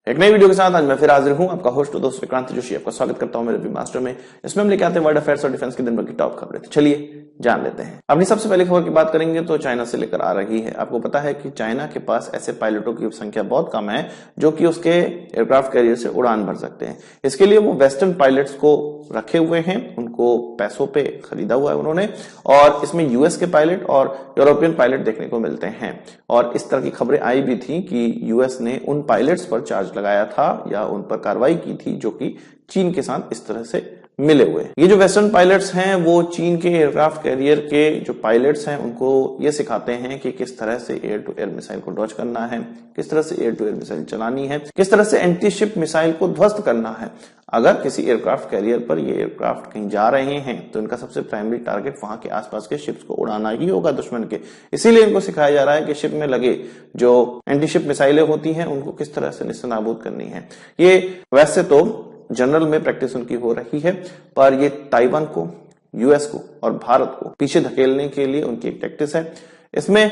एक नई वीडियो के साथ आज मैं फिर हाजिर हूं, आपका होस्ट दोस्त विक्रांत जोशी। आपका स्वागत करता हूं मेरे रिव्यू मास्टर में। इसमें हम लेके आते हैं वर्ल्ड अफेयर्स और डिफेंस की दिन भर की टॉप खबरें। तो चलिए जान लेते हैं। अपनी सबसे पहली खबर की बात करेंगे तो चाइना से लेकर आ रही है। आपको पता है कि चाइना के पास ऐसे पायलटों की संख्या बहुत कम है जो कि उसके एयरक्राफ्ट कैरियर से उड़ान भर सकते हैं। इसके लिए वो वेस्टर्न पायलट्स को रखे हुए हैं, उनको पैसों पे खरीदा हुआ है उन्होंने, और इसमें यूएस के पायलट और यूरोपियन पायलट देखने को मिलते हैं। और इस तरह की खबरें आई भी थी कि यूएस ने उन पायलट्स पर चार्ज लगाया था या उन पर कार्रवाई की थी जो कि चीन के साथ इस तरह से मिले हुए। ये जो वेस्टर्न पायलट्स हैं वो चीन के एयरक्राफ्ट कैरियर के जो पायलट्स हैं उनको ये सिखाते हैं कि किस तरह से एयर टू एयर मिसाइल को डॉज करना है, किस तरह से एयर टू एयर मिसाइल चलानी है, किस तरह से एंटी शिप मिसाइल को ध्वस्त करना है। अगर किसी एयरक्राफ्ट कैरियर पर ये एयरक्राफ्ट कहीं जा रहे हैं तो इनका सबसे प्राइमरी टारगेट वहां के आसपास के शिप्स को उड़ाना ही होगा दुश्मन के। इसीलिए इनको सिखाया जा रहा है कि शिप में लगे जो एंटी शिप मिसाइलें होती हैं उनको किस तरह से निस्तानाबूद करनी है। ये वैसे तो जनरल में प्रैक्टिस उनकी हो रही है, पर ये ताइवान को, यूएस को और भारत को पीछे धकेलने के लिए उनकी एक टैक्टिस है। इसमें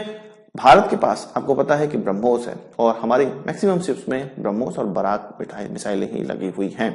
भारत के पास आपको पता है कि ब्रह्मोस है और हमारी मैक्सिमम शिप्स में ब्रह्मोस और बराक मिसाइलें ही लगी हुई हैं।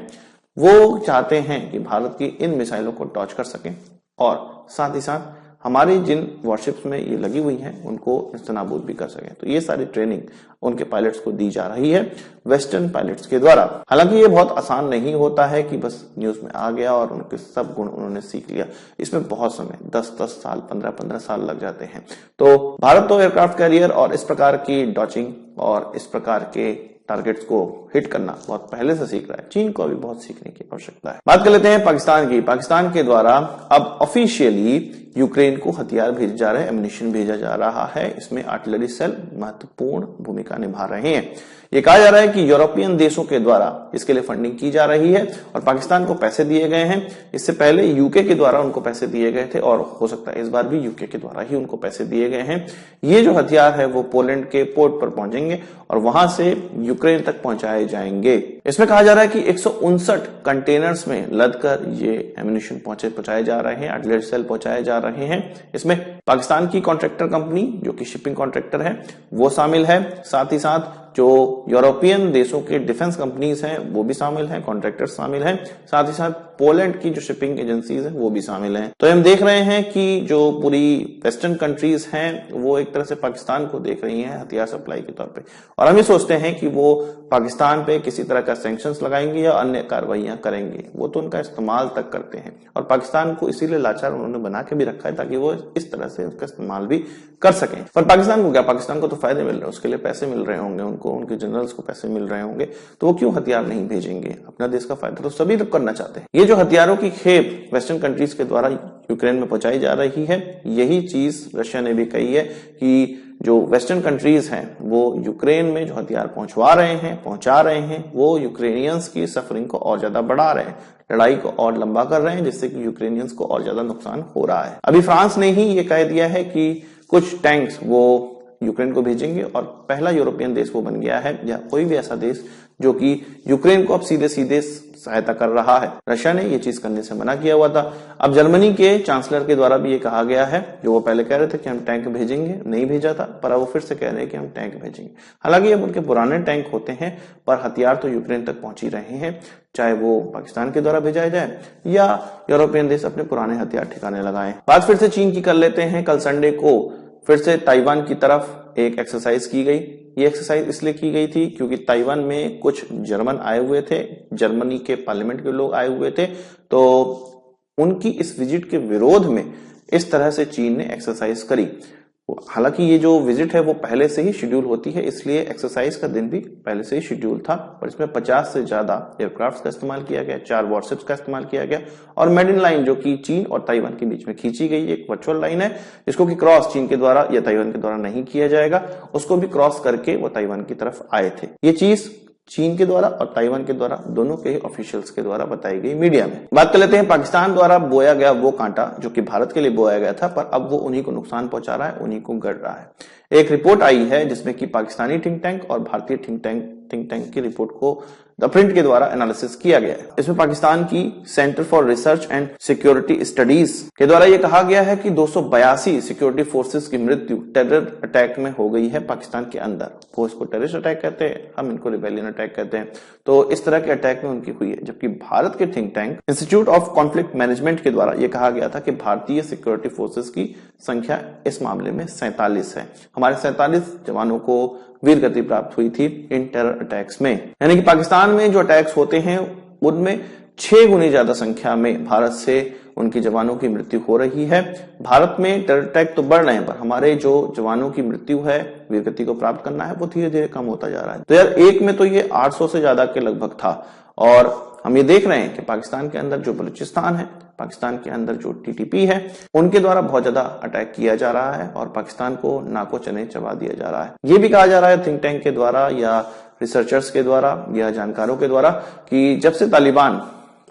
वो चाहते हैं कि भारत की इन मिसाइलों को डॉज कर सकें और साथ ही साथ हमारी जिन वॉरशिप्स में ये लगी हुई हैं उनको निस्तानाबूद भी कर सकें। तो ये सारी ट्रेनिंग उनके पायलट्स को दी जा रही है वेस्टर्न पायलट्स के द्वारा। हालांकि ये बहुत आसान नहीं होता है कि बस न्यूज में आ गया और उनके सब गुण उन्होंने सीख लिया। इसमें बहुत समय 10-10 साल 15-15 साल लग जाते हैं। तो भारत तो एयरक्राफ्ट कैरियर और इस प्रकार की डॉचिंग और इस प्रकार के टारगेट्स को हिट करना बहुत पहले से सीख रहा है। चीन को अभी बहुत सीखने की आवश्यकता है। बात कर लेते हैं पाकिस्तान की। पाकिस्तान के द्वारा अब ऑफिशियली यूक्रेन को हथियार भेजे जा रहे हैं, एम्युनिशन भेजा जा रहा है। इसमें आर्टिलरी सेल महत्वपूर्ण भूमिका निभा रहे हैं। ये कहा जा रहा है कि यूरोपियन देशों के द्वारा इसके लिए फंडिंग की जा रही है और पाकिस्तान को पैसे दिए गए हैं। इससे पहले यूके के द्वारा उनको पैसे दिए गए थे और हो सकता है इस बार भी यूके के द्वारा ही उनको पैसे दिए गए हैं। ये जो हथियार है वो पोलैंड के पोर्ट पर पहुंचेंगे और वहां से यूक्रेन तक पहुंचाए जाएंगे। इसमें कहा जा रहा है कि 159 कंटेनर्स में लदकर ये एम्युनिशन पहुंचाए जा रहे हैं, आर्टिलरी सेल पहुंचाए जा रहे हैं। इसमें पाकिस्तान की कॉन्ट्रैक्टर कंपनी जो कि शिपिंग कॉन्ट्रैक्टर है वो शामिल है। साथ ही साथ जो यूरोपियन देशों के डिफेंस कंपनीज हैं वो भी शामिल हैं, कॉन्ट्रैक्टर्स शामिल हैं। साथ ही साथ पोलैंड की जो शिपिंग एजेंसीज हैं वो भी शामिल हैं। तो हम देख रहे हैं कि जो पूरी वेस्टर्न कंट्रीज हैं वो एक तरह से पाकिस्तान को देख रही हैं हथियार सप्लाई के तौर पे, और हम ये सोचते हैं कि वो पाकिस्तान पे किसी तरह का सैंक्शंस लगाएंगे या अन्य कार्रवाइयां करेंगे। वो तो उनका इस्तेमाल तक करते हैं और पाकिस्तान को इसीलिए लाचार उन्होंने बना के भी रखा है ताकि वो इस तरह से उसका इस्तेमाल भी कर सकें। पर पाकिस्तान को क्या, पाकिस्तान को तो फायदे मिल रहे हैं, उसके लिए पैसे मिल रहे होंगे उनको, उनके जनरल्स को पैसे मिल रहे होंगे, तो वो क्यों हथियार नहीं भेजेंगे? अपना देश का फायदा तो सभी लोग करना चाहते हैं। ये जो हथियारों की खेप वेस्टर्न कंट्रीज के द्वारा यूक्रेन में पहुंचाई जा रही है, यही चीज रशिया ने भी कही है कि जो वेस्टर्न कंट्रीज हैं वो यूक्रेन में जो हथियार पहुंचा रहे हैं वो यूक्रेनियंस की सफरिंग को और ज्यादा बढ़ा रहे हैं, लड़ाई को और लंबा कर रहे हैं, जिससे कि यूक्रेनियंस को और ज्यादा नुकसान हो रहा है। अभी फ्रांस ने ही ये कह दिया है कि कुछ टैंक्स वो यूक्रेन को भेजेंगे और पहला यूरोपियन देश वो बन गया है या कोई भी ऐसा देश जो कि यूक्रेन को अब सीधे सीधे सहायता कर रहा है। रशिया ने ये चीज करने से मना किया हुआ था। अब जर्मनी के चांसलर के द्वारा भी ये कहा गया है, जो वो पहले कह रहे थे कि हम टैंक भेजेंगे, नहीं भेजा था, पर अब वो फिर से कह रहे हैं कि हम टैंक भेजेंगे। हालांकि अब उनके पुराने टैंक होते हैं पर हथियार तो यूक्रेन तक पहुंच ही रहे हैं, चाहे वो पाकिस्तान के द्वारा भेजा जाए या यूरोपियन देश अपने पुराने हथियार ठिकाने लगाए। बात फिर से चीन की कर लेते हैं। कल संडे को फिर से ताइवान की तरफ एक एक्सरसाइज की गई। ये एक्सरसाइज इसलिए की गई थी क्योंकि ताइवान में कुछ जर्मन आए हुए थे, जर्मनी के पार्लियामेंट के लोग आए हुए थे, तो उनकी इस विजिट के विरोध में इस तरह से चीन ने एक्सरसाइज करी। हालांकि ये जो विजिट है वो पहले से ही शेड्यूल होती है, इसलिए एक्सरसाइज का दिन भी पहले से ही शेड्यूल था, पर इसमें 50 से ज्यादा एयरक्राफ्ट का इस्तेमाल किया गया, 4 वॉरशिप्स का इस्तेमाल किया गया और मेडिन लाइन जो कि चीन और ताइवान के बीच में खींची गई एक वर्चुअल लाइन है, जिसको कि क्रॉस चीन के द्वारा या ताइवान के द्वारा नहीं किया जाएगा, उसको भी क्रॉस करके वो ताइवान की तरफ आए थे। ये चीज चीन के द्वारा और ताइवान के द्वारा दोनों के ही ऑफिशियल्स के द्वारा बताई गई मीडिया में। बात कर लेते हैं पाकिस्तान द्वारा बोया गया वो कांटा जो कि भारत के लिए बोया गया था, पर अब वो उन्हीं को नुकसान पहुंचा रहा है, उन्हीं को गड़ रहा है। एक रिपोर्ट आई है जिसमें कि पाकिस्तानी थिंक टैंक और भारतीय थिंक थिंक टैंक की रिपोर्ट को द प्रिंट के द्वारा एनालिसिस किया गया है। इसमें पाकिस्तान की centre for research and security studies के द्वारा यह कहा गया है कि 282 सिक्योरिटी फोर्सेस की मृत्यु टेरर अटैक में हो गई है पाकिस्तान के अंदर। वो इसको टेररिस्ट अटैक कहते हैं, हम इनको रिबेलियन अटैक कहते हैं। तो इस तरह के अटैक में उनकी हुई है। जबकि भारत के think tank institute of conflict management के द्वारा यह कहा गया था कि भारतीय सिक्योरिटी फोर्सेस की संख्या इस मामले में 47 है। हमारे 47 जवानों को वीर गति प्राप्त हुई थी इन टेरर अटैक्स में। यानी कि पाकिस्तान में जो अटैक्स होते हैं उनमें 6 गुनी ज्यादा संख्या में भारत से उनके जवानों की मृत्यु हो रही है। भारत में टेरर अटैक तो बढ़ रहे हैं, पर हमारे जो जवानों की मृत्यु है, वीरगति को प्राप्त करना है, वो धीरे धीरे कम होता जा रहा है। तो यार एक में तो ये 800 से ज्यादा के लगभग था, और हम ये देख रहे हैं कि पाकिस्तान के अंदर जो बलूचिस्तान है, पाकिस्तान के अंदर जो टीटीपी है, उनके द्वारा बहुत ज्यादा अटैक किया जा रहा है और पाकिस्तान को नाको चने चबा दिया जा रहा है। ये भी कहा जा रहा है थिंक टैंक के द्वारा या रिसर्चर्स के द्वारा या जानकारों के द्वारा कि जब से तालिबान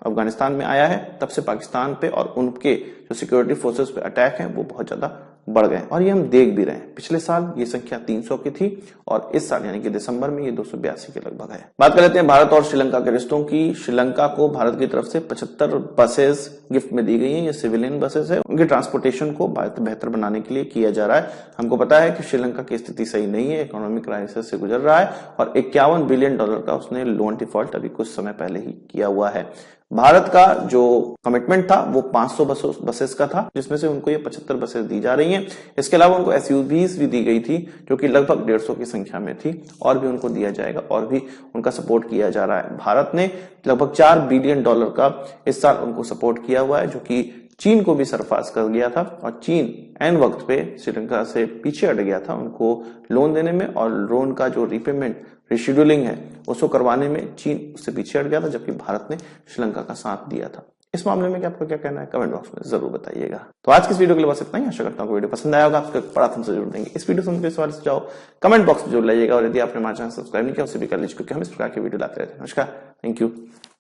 अफगानिस्तान में आया है तब से पाकिस्तान पे और उनके जो सिक्योरिटी फोर्सेस पे अटैक है वो बहुत ज्यादा बढ़ गए, और ये हम देख भी रहे हैं। पिछले साल ये संख्या 300 की थी और इस साल यानी कि दिसंबर में ये 282 के लगभग है। बात कर लेते हैं भारत और श्रीलंका के रिश्तों की। श्रीलंका को भारत की तरफ से 75 बसेस गिफ्ट में दी गई हैं। ये सिविलियन बसेस है, उनके ट्रांसपोर्टेशन को बेहतर बनाने के लिए किया जा रहा है। हमको पता है कि श्रीलंका की स्थिति सही नहीं है, इकोनॉमिक क्राइसिस से गुजर रहा है और $51 बिलियन का उसने लोन डिफॉल्ट अभी कुछ समय पहले ही किया हुआ है। भारत का जो कमिटमेंट था वो 500 बसेस का था, जिसमें से उनको ये 75 बसेस दी जा रही हैं। इसके अलावा उनको एसयूवीज भी दी गई थी जो कि लगभग 150 की संख्या में थी, और भी उनको दिया जाएगा और भी उनका सपोर्ट किया जा रहा है। भारत ने लगभग $4 बिलियन का इस साल उनको सपोर्ट किया हुआ है, जो कि चीन को भी सरपास कर गया था, और चीन एन वक्त पे श्रीलंका से पीछे हट गया था उनको लोन देने में, और लोन का जो रिपेमेंट रिशेड्यूलिंग है उसको करवाने में चीन उससे पीछे हट गया था, जबकि भारत ने श्रीलंका का साथ दिया था। इस मामले में आपका क्या कहना है, कमेंट बॉक्स में जरूर बताइएगा। तो आज की इस वीडियो के लिए बस इतना ही। आशा करता हूँ वीडियो पसंद आया होगा, आपको बड़ा हमसे जरूर देंगे। इस वीडियो से मुझे सवाल से जाओ कमेंट बॉक्स में जरूर लाइएगा, और यदि आपने हमारा चैनल सब्सक्राइब नहीं किया उसे भी कर लीजिए, क्योंकि हम इस प्रकार की वीडियो लाते रहते हैं। नमस्कार, थैंक यू,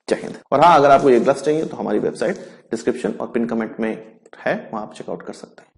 जय हिंद। और हाँ, अगर आपको ये ग्लव्स चाहिए तो हमारी वेबसाइट डिस्क्रिप्शन और पिन कमेंट में है, वहां आप चेकआउट कर सकते हैं।